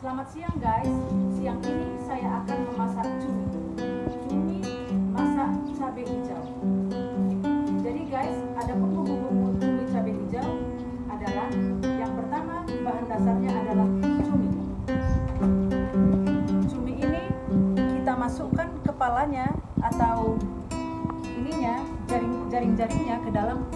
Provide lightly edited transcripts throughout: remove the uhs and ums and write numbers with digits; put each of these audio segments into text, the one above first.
Selamat siang guys. Siang ini saya akan memasak cumi. Cumi masak cabai hijau. Jadi guys, ada bumbu-bumbu cumi cabai hijau adalah yang pertama, bahan dasarnya adalah cumi. Cumi ini kita masukkan kepalanya atau ininya, jaring-jaringnya ke dalam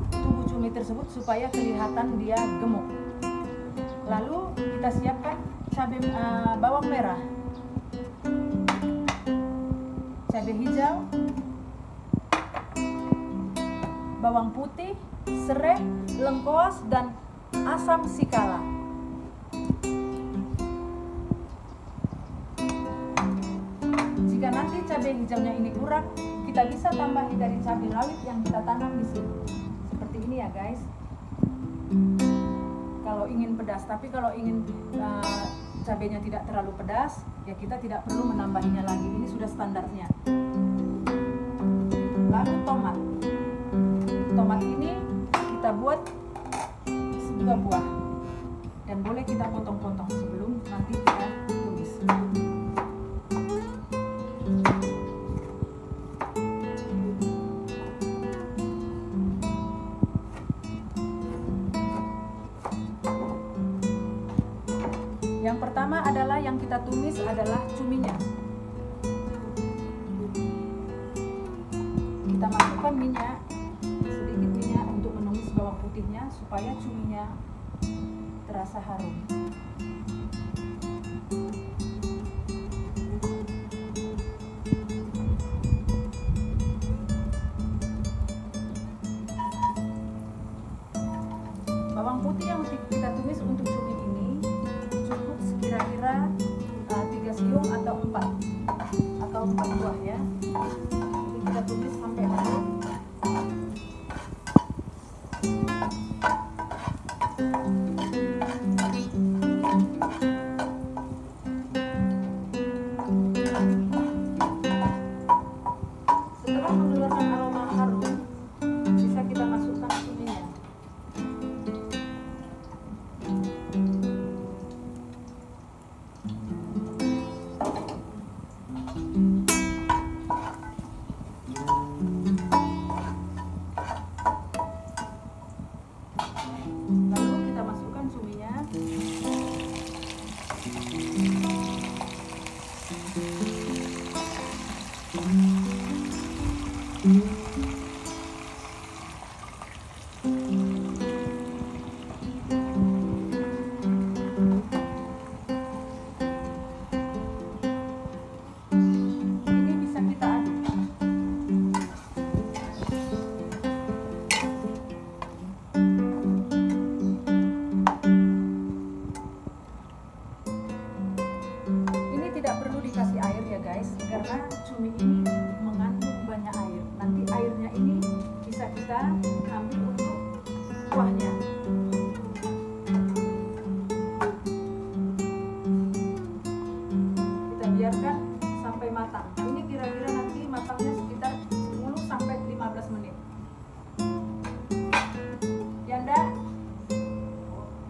tubuh cumi tersebut supaya kelihatan dia gemuk. Lalu kita siapkan bawang merah, cabai hijau, bawang putih, serai, lengkuas, dan asam sikala. Jika nanti cabai hijaunya ini kurang, kita bisa tambahi dari cabai rawit yang kita tanam di sini. Seperti ini ya guys. Kalau ingin pedas, tapi kalau ingin cabenya tidak terlalu pedas, ya kita tidak perlu menambahinya lagi. Ini sudah standarnya. Lalu tomat. Tomat ini kita buat sebuah buah dan boleh kita potong-potong sebelum nanti kita tumis. Yang pertama adalah yang kita tumis adalah cuminya. Kita masukkan minyak, sedikit minyak untuk menumis bawang putihnya supaya cuminya terasa harum. Bawang putih yang kita tumis untuk cumi ini kira-kira 3 siung atau 4 buah ya. Jadi kita tumis sampai harum. Setelah mengeluarkan aroma harum, bisa kita masukkan cuminya. Lalu kita masukkan cuminya. Ini bisa kita aduk. Ini tidak perlu dikasih air ya guys, karena cumi ini mengandung banyak air. Nanti airnya ini bisa kita ambil untuk kuahnya. Kita biarkan sampai matang. Ini kira-kira nanti matangnya sekitar 10 sampai 15 menit. Yanda,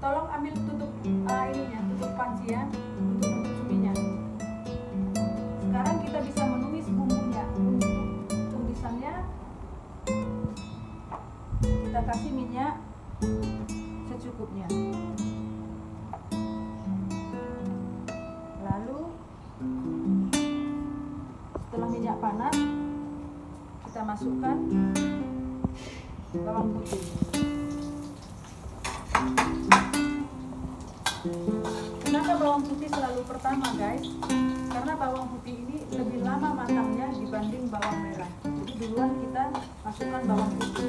tolong ambil tutup ininya, tutup panci ya, untuk nutup cuminya. Sekarang kita bisa menumis bumbunya. Untuk tumisannya kita kasih minyak secukupnya. Lalu setelah minyak panas, kita masukkan bawang putih. Kenapa bawang putih selalu pertama guys? Karena bawang putih ini lebih lama matangnya dibanding bawang merah. Jadi duluan kita masukkan bawang putih.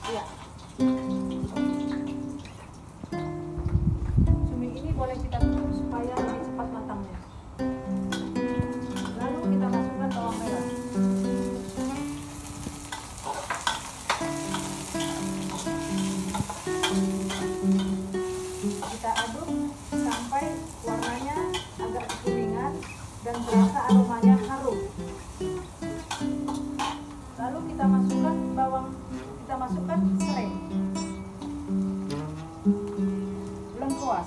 Ya. Cumi ini boleh kita tutup supaya lebih cepat matangnya. Lalu kita masukkan bawang merah. Kita aduk sampai warnanya agak kekuningan dan berasa aromanya harum. Lalu kita masukkan serai, lengkuas,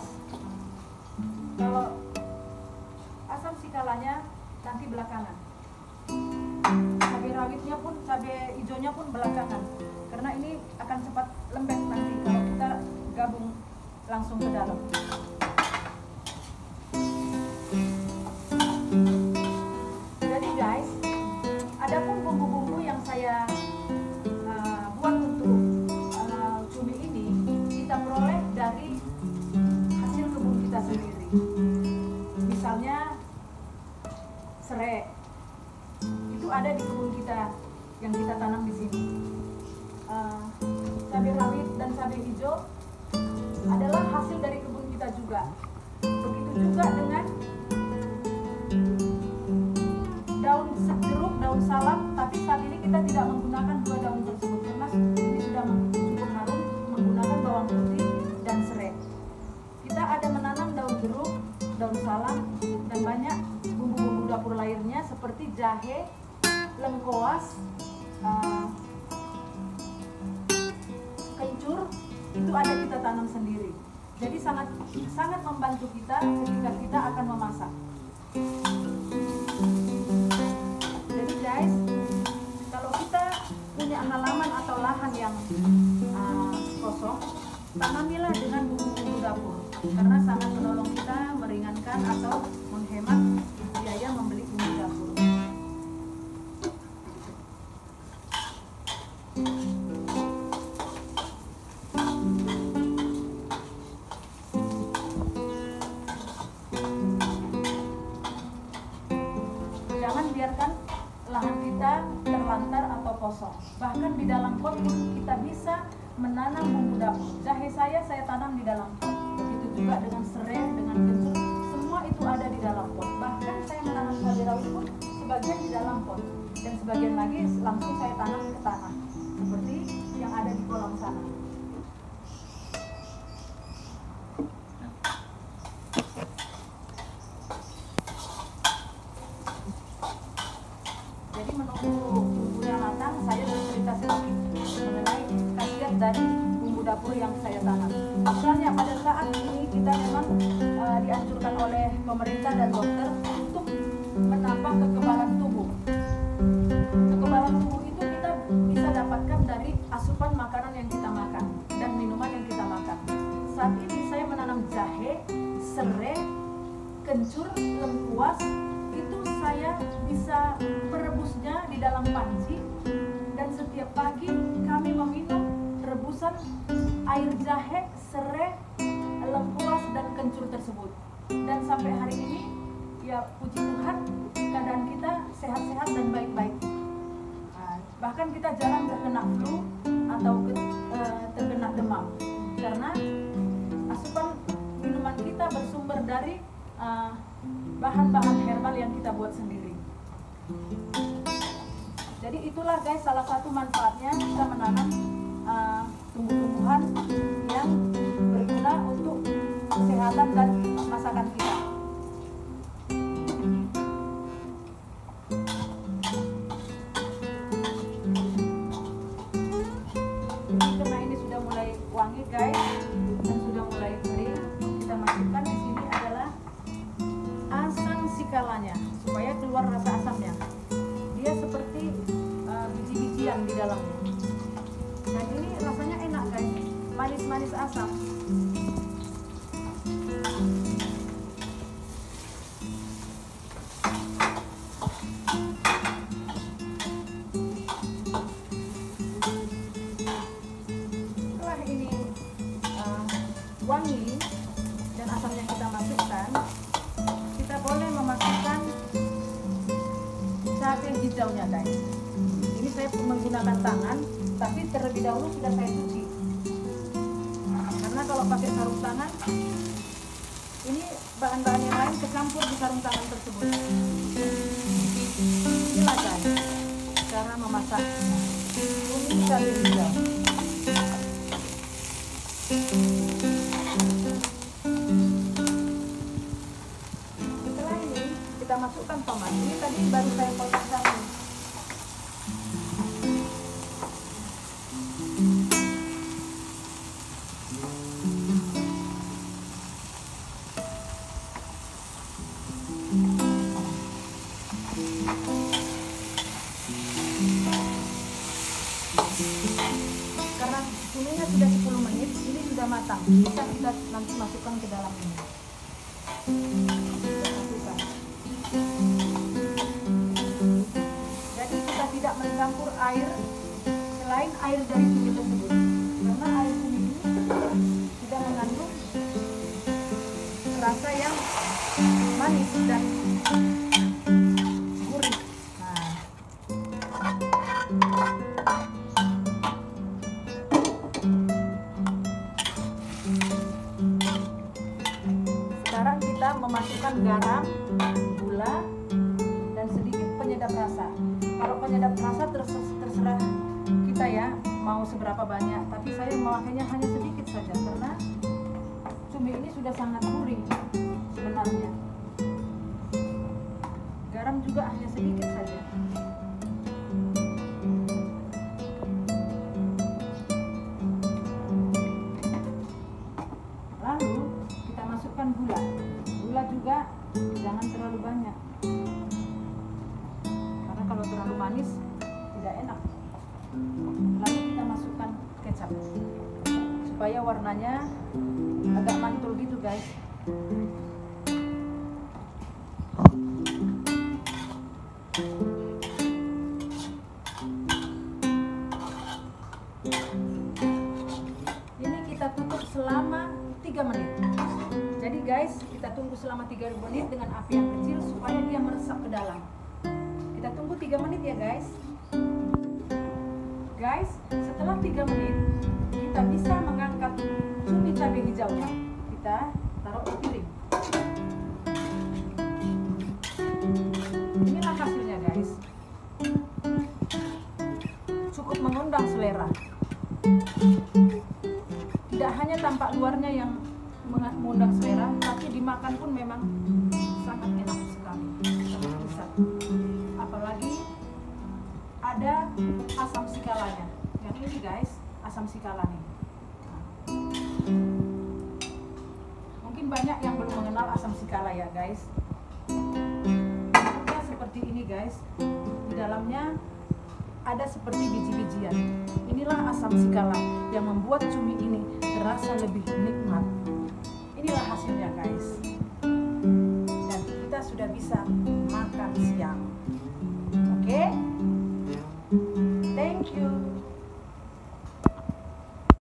langsung ke dalam. Jadi guys, adapun bumbu-bumbu yang saya buat untuk cumi ini, kita peroleh dari hasil kebun kita sendiri. Misalnya serai, itu ada di kebun kita yang kita tanam di sini. Cabai rawit dan cabai hijau adalah hasil dari kebun kita juga. Begitu juga dengan daun jeruk, daun salam, tapi saat ini kita tidak menggunakan dua daun tersebut karena ini sudah cukup harum, menggunakan bawang putih dan serai. Kita ada menanam daun jeruk, daun salam, dan banyak bumbu-bumbu dapur lainnya seperti jahe, lengkoas, kencur, itu ada kita tanam sendiri. Jadi sangat membantu kita ketika kita akan memasak. Jadi guys, kalau kita punya halaman atau lahan yang kosong, tanamilah dengan bumbu-bumbu dapur karena sangat menolong kita meringankan atau menghemat biaya membeli bumbu dapur. Jangan biarkan lahan kita terlantar atau kosong. Bahkan di dalam pot pun kita bisa menanam bumbu dapur. Jahe saya tanam di dalam pot. Begitu juga dengan serai, dengan kencur, semua itu ada di dalam pot. Bahkan saya menanam cabai rawit pun sebagian di dalam pot dan sebagian lagi langsung saya tanam ke tanah seperti yang ada di kolam sana. Jadi menunggu bumbunya matang, saya bercerita sedikit mengenai khasiat dari bumbu dapur yang saya tanam. Misalnya pada saat ini kita memang dianjurkan oleh pemerintah dan dokter untuk menambah kekebalan tubuh. Kekebalan tubuh itu kita bisa dapatkan dari asupan makanan yang kita makan dan minuman yang kita makan. Saat ini saya menanam jahe, serai, kencur, lengkuas. Itu saya bisa merebusnya di dalam panci dan setiap pagi kami meminum rebusan air jahe, serai, lengkuas dan kencur tersebut. Dan sampai hari ini ya puji Tuhan keadaan kita sehat-sehat dan baik-baik. Bahkan kita jarang terkena flu atau terkena demam karena asupan minuman kita bersumber dari bahan-bahan herbal yang kita buat sendiri. Jadi itulah guys salah satu manfaatnya kita menanam tumbuh-tumbuhan yang berguna untuk kesehatan dan masakan kita. Karena ini sudah mulai wangi guys dan sudah mulai kering, kita masukkan di sini adalah asam sikalanya supaya keluar rasa asamnya. Dia seperti biji-bijian di dalamnya. Dan ini rasanya enak guys, manis-manis asam. Setelah ini wangi dan asamnya kita masukkan, kita boleh memasukkan cabai hijaunya guys. Ini saya menggunakan tangan, tapi terlebih dahulu sudah saya cuci. Karena kalau pakai sarung tangan, ini bahan-bahan yang lain kecampur di sarung tangan tersebut. Inilah guys cara memasak cumi cabai hijau. Setelah ini kita masukkan tomat. Ini tadi baru saya potong satu. Karena kunyitnya sudah 10 menit, ini sudah matang. matang, bisa kita nanti masukkan ke dalam ini. Masukkan. Jadi kita tidak mencampur air selain air dari cumi tersebut, karena air cumi ini tidak mengandung rasa yang manis dan gurih. Sekarang kita memasukkan garam, gula, dan sedikit penyedap rasa. Kalau penyedap rasa terserah kita ya, mau seberapa banyak. Tapi saya memakainya hanya sedikit saja karena cumi ini sudah sangat gurih sebenarnya. Garam juga hanya sedikit saja. Lalu kita masukkan gula. Gula juga jangan terlalu banyak, karena kalau terlalu manis tidak enak. Lalu kita masukkan kecap supaya warnanya agak mantul gitu guys. Ini kita tutup selama 3 menit. Jadi guys, kita tunggu selama 3 menit dengan api yang kecil supaya dia meresap ke dalam. Kita tunggu 3 menit ya guys. Guys, setelah 3 menit kita bisa mengangkat cumi cabai hijaunya. Kita taruh di piring. Inilah hasilnya guys. Cukup mengundang selera. Tidak hanya tampak luarnya yang mengundang selera, tapi dimakan pun memang sangat enak sekali, sangat lezat. Apalagi ada asam sikalanya. Yang ini guys, asam sikala nih. Mungkin banyak yang belum mengenal asam sikala ya guys. Bentuknya seperti ini guys. Di dalamnya ada seperti biji-bijian. Inilah asam sikala yang membuat cumi ini terasa lebih nikmat. Inilah hasilnya guys. Dan kita sudah bisa makan siang. Oke? Thank you.